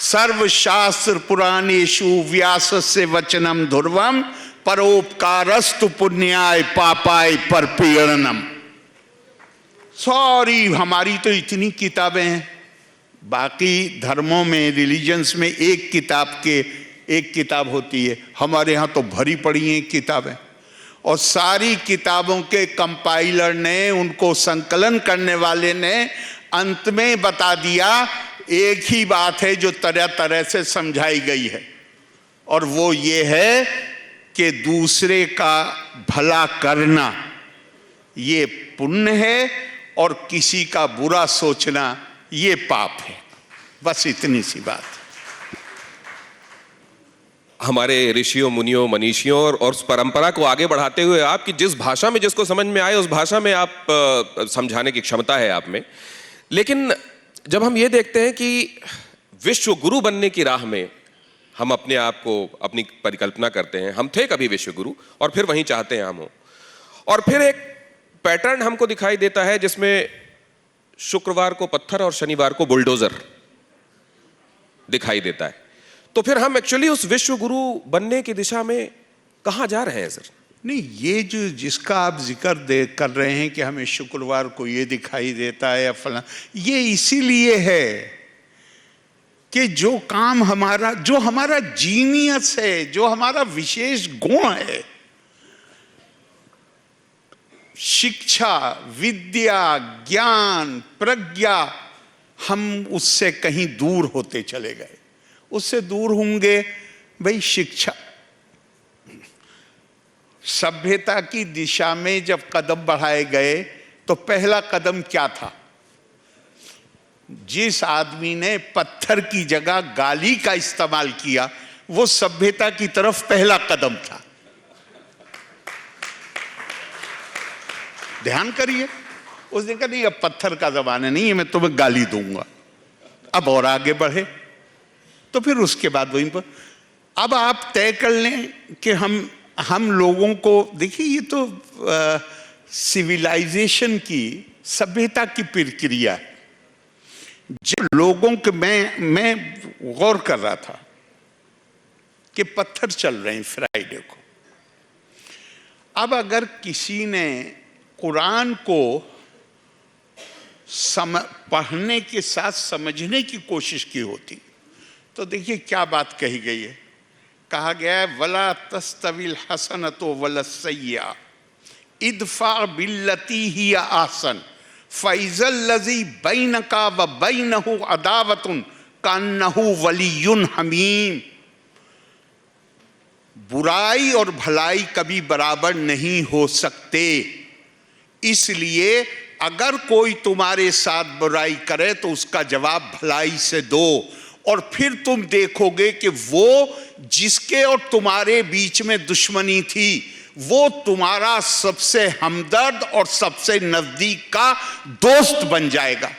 सर्वशास्त्र पुराणेषु व्यासस्य वचनम ध्रुवम परोपकारस्तु पुण्याय पापाय परपीड़नम। सॉरी, हमारी तो इतनी किताबें हैं, बाकी धर्मों में, रिलीजन्स में एक किताब होती है, हमारे यहाँ तो भरी पड़ी हैं किताबें। और सारी किताबों के कंपाइलर ने, उनको संकलन करने वाले ने अंत में बता दिया एक ही बात है जो तरह तरह से समझाई गई है, और वो ये है कि दूसरे का भला करना ये पुण्य है और किसी का बुरा सोचना ये पाप है। बस इतनी सी बात। हमारे ऋषियों, मुनियों, मनीषियों और उस परंपरा को आगे बढ़ाते हुए आपकी जिस भाषा में जिसको समझ में आए उस भाषा में आप समझाने की क्षमता है आप में। लेकिन जब हम ये देखते हैं कि विश्व गुरु बनने की राह में हम अपने आप को, अपनी परिकल्पना करते हैं, हम थे कभी विश्व गुरु और फिर वहीं चाहते हैं हम हो, और फिर एक पैटर्न हमको दिखाई देता है जिसमें शुक्रवार को पत्थर और शनिवार को बुलडोजर दिखाई देता है, तो फिर हम एक्चुअली उस विश्व गुरु बनने की दिशा में कहां जा रहे हैं सर? नहीं, ये जो जिसका आप जिक्र कर रहे हैं कि हमें शुक्रवार को ये दिखाई देता है या फला, ये इसीलिए है कि जो काम हमारा, जो हमारा जीनियस है, जो हमारा विशेष गुण है, शिक्षा, विद्या, ज्ञान, प्रज्ञा, हम उससे कहीं दूर होते चले गए। उससे दूर होंगे भाई शिक्षा, सभ्यता की दिशा में जब कदम बढ़ाए गए तो पहला कदम क्या था? जिस आदमी ने पत्थर की जगह गाली का इस्तेमाल किया वो सभ्यता की तरफ पहला कदम था। ध्यान करिए, उसने कहा नहीं अब पत्थर का जमाना नहीं है, मैं तुम्हें गाली दूंगा। अब और आगे बढ़े तो फिर उसके बाद वहीं पर अब आप तय कर लें कि हम लोगों को, देखिए ये तो सिविलाइजेशन की, सभ्यता की प्रक्रिया है। जब लोगों के, मैं गौर कर रहा था कि पत्थर चल रहे हैं फ्राइडे को। अब अगर किसी ने कुरान को पढ़ने के साथ समझने की कोशिश की होती तो देखिए क्या बात कही गई है। कहा गया है वला तस्तविल हसनतो वला सय्या इदफा बिल्लती ही आसन फैजल लजी बैनका व बैनहु अदावतुन कान्नहु वलियुन हमीम। बुराई और भलाई कभी बराबर नहीं हो सकते, इसलिए अगर कोई तुम्हारे साथ बुराई करे तो उसका जवाब भलाई से दो, और फिर तुम देखोगे कि वो जिसके और तुम्हारे बीच में दुश्मनी थी वो तुम्हारा सबसे हमदर्द और सबसे नजदीक का दोस्त बन जाएगा।